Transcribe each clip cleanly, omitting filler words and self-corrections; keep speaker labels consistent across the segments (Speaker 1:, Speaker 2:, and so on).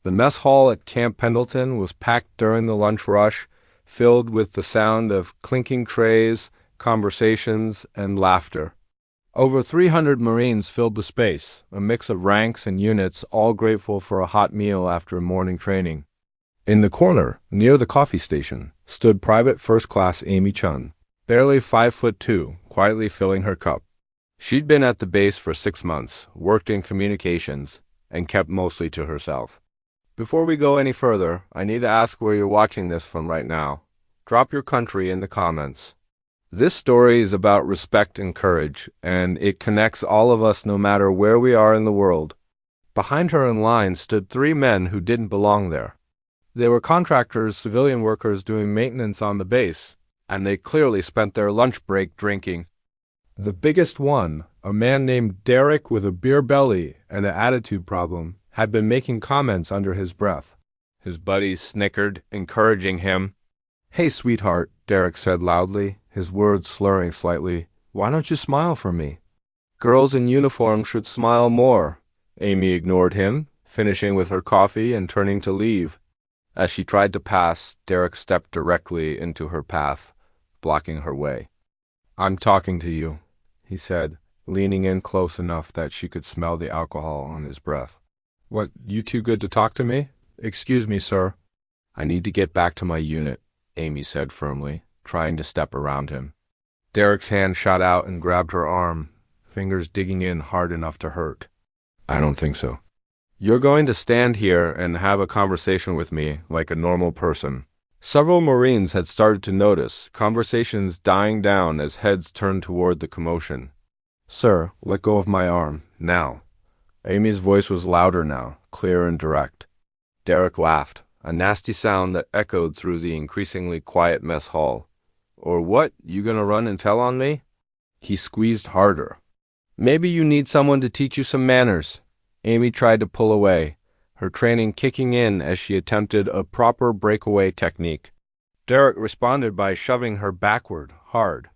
Speaker 1: The mess hall at Camp Pendleton was packed during the lunch rush, filled with the sound of clinking trays, conversations, and laughter. Over 300 Marines filled the space, a mix of ranks and units, all grateful for a hot meal after morning training. In the corner, near the coffee station, stood Private First Class Amy Chun, barely 5'2", quietly filling her cup. She'd been at the base for 6 months, worked in communications, and kept mostly to herself. Before we go any further, I need to ask where you're watching this from right now. Drop your country in the comments. This story is about respect and courage, and it connects all of us no matter where we are in the world. Behind her in line stood 3 men who didn't belong there. They were contractors, civilian workers doing maintenance on the base, and they clearly spent their lunch break drinking. The biggest one, a man named Derek with a beer belly and an attitude problem, had been making comments under his breath. His buddies snickered, encouraging him. "Hey, sweetheart," Derek said loudly, his words slurring slightly. "Why don't you smile for me?" "Girls in uniform should smile more." Amy ignored him, finishing with her coffee and turning to leave. As she tried to pass, Derek stepped directly into her path, blocking her way. "I'm talking to you," he said, leaning in close enough that she could smell the alcohol on his breath. "What, you too good to talk to me?" "Excuse me, sir." "I need to get back to my unit," Amy said firmly, trying to step around him. Derek's hand shot out and grabbed her arm, fingers digging in hard enough to hurt. "I don't think so." "You're going to stand here and have a conversation with me like a normal person." Several Marines had started to notice, conversations dying down as heads turned toward the commotion. "Sir, let go of my arm, now." Amy's voice was louder now, clear and direct. Derek laughed, a nasty sound that echoed through the increasingly quiet mess hall. "Or what? You gonna run and tell on me?" He squeezed harder. "Maybe you need someone to teach you some manners." Amy tried to pull away, her training kicking in as she attempted a proper breakaway technique. Derek responded by shoving her backward, hard.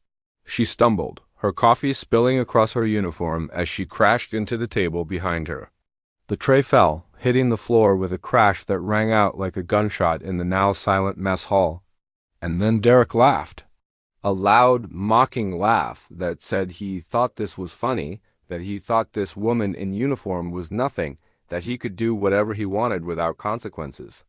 Speaker 1: She stumbled, her coffee spilling across her uniform as she crashed into the table behind her. The tray fell, hitting the floor with a crash that rang out like a gunshot in the now silent mess hall. And then Derek laughed. A loud, mocking laugh that said he thought this was funny, that he thought this woman in uniform was nothing, that he could do whatever he wanted without consequences.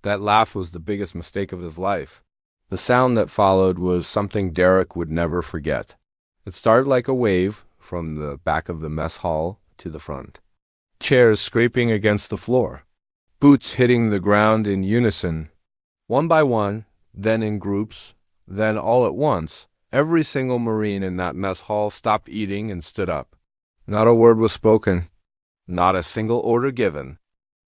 Speaker 1: That laugh was the biggest mistake of his life. The sound that followed was something Derek would never forget. It started like a wave, from the back of the mess hall to the front. Chairs scraping against the floor. Boots hitting the ground in unison. One by one, then in groups, then all at once, every single Marine in that mess hall stopped eating and stood up. Not a word was spoken. Not a single order given.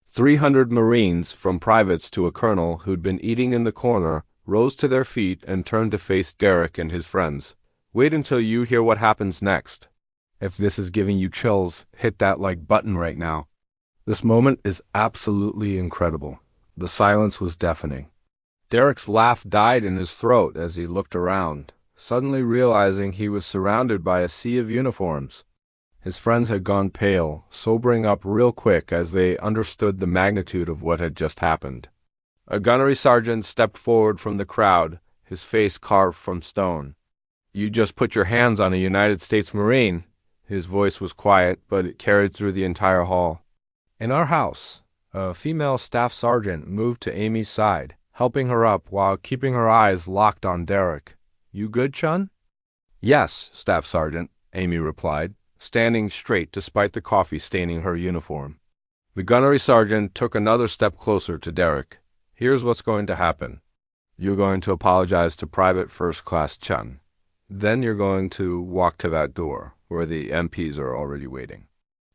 Speaker 1: 300 Marines, from privates to a colonel who'd been eating in the corner, rose to their feet and turned to face Derek and his friends. "Wait until you hear what happens next. If this is giving you chills, hit that like button right now." This moment is absolutely incredible. The silence was deafening. Derek's laugh died in his throat as he looked around, suddenly realizing he was surrounded by a sea of uniforms. His friends had gone pale, sobering up real quick as they understood the magnitude of what had just happened. A gunnery sergeant stepped forward from the crowd, his face carved from stone. "You just put your hands on a United States Marine." His voice was quiet, but it carried through the entire hall. In our house, a female staff sergeant moved to Amy's side, helping her up while keeping her eyes locked on Derek. "You good, Chun?" "Yes, Staff Sergeant," Amy replied, standing straight despite the coffee staining her uniform. The gunnery sergeant took another step closer to Derek. "Here's what's going to happen. You're going to apologize to Private First Class Chun. Then you're going to walk to that door, where the MPs are already waiting.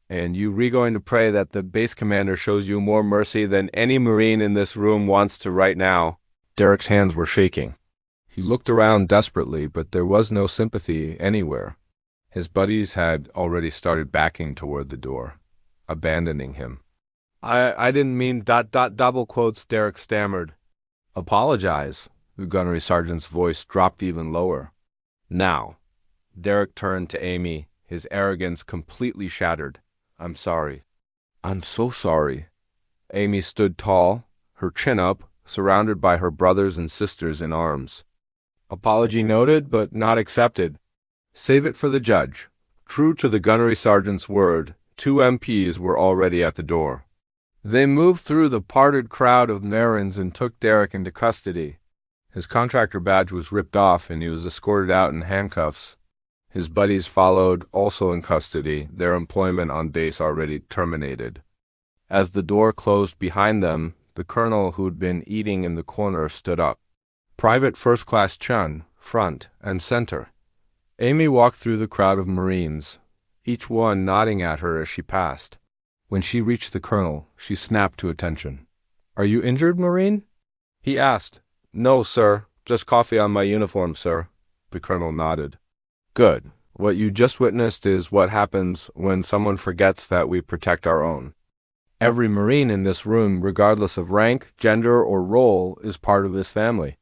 Speaker 1: And you're going to pray that the base commander shows you more mercy than any Marine in this room wants to right now." Derek's hands were shaking. He looked around desperately, but there was no sympathy anywhere. His buddies had already started backing toward the door, abandoning him. I didn't mean ... double quotes, Derek stammered. "Apologize." The gunnery sergeant's voice dropped even lower. "Now." Derek turned to Amy, his arrogance completely shattered. "I'm sorry." "I'm so sorry." Amy stood tall, her chin up, surrounded by her brothers and sisters in arms. Apology noted, but not accepted. Save it for the judge. True to the gunnery sergeant's word, 2 MPs were already at the door. They moved through the parted crowd of Narins and took Derek into custody. His contractor badge was ripped off and he was escorted out in handcuffs. His buddies followed, also in custody, their employment on base already terminated. As the door closed behind them, the colonel who'd been eating in the corner stood up. Private First Class Chun, front and center. Amy walked through the crowd of Marines, each one nodding at her as she passed. When she reached the colonel, she snapped to attention. "Are you injured, Marine?" he asked. "No, sir. Just coffee on my uniform, sir." The colonel nodded. "Good. What you just witnessed is what happens when someone forgets that we protect our own. Every Marine in this room, regardless of rank, gender, or role, is part of this family.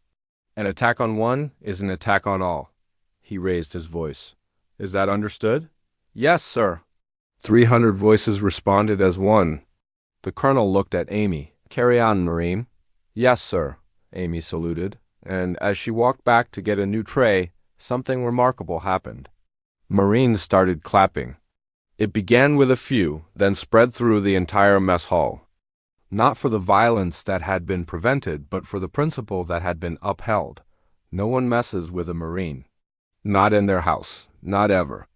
Speaker 1: An attack on one is an attack on all." He raised his voice. "Is that understood?" "Yes, sir." 300 voices responded as one. The colonel looked at Amy. "Carry on, Marine." "Yes, sir," Amy saluted, and as she walked back to get a new tray, something remarkable happened. Marines started clapping. It began with a few, then spread through the entire mess hall. Not for the violence that had been prevented, but for the principle that had been upheld. No one messes with a Marine. Not in their house. Not ever.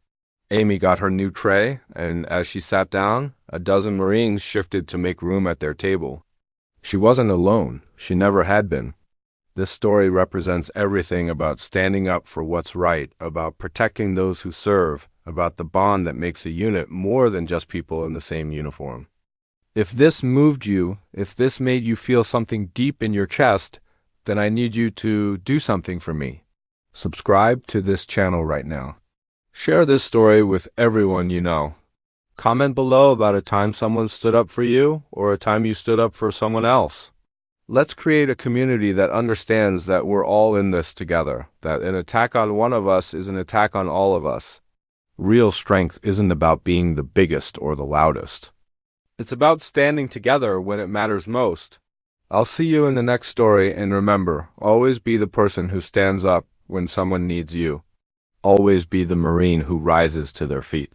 Speaker 1: Amy got her new tray, and as she sat down, a dozen Marines shifted to make room at their table. She wasn't alone. She never had been. This story represents everything about standing up for what's right, about protecting those who serve, about the bond that makes a unit more than just people in the same uniform. If this moved you, if this made you feel something deep in your chest, then I need you to do something for me. Subscribe to this channel right now. Share this story with everyone you know. Comment below about a time someone stood up for you or a time you stood up for someone else. Let's create a community that understands that we're all in this together, that an attack on one of us is an attack on all of us. Real strength isn't about being the biggest or the loudest. It's about standing together when it matters most. I'll see you in the next story, and remember, always be the person who stands up when someone needs you. Always be the Marine who rises to their feet.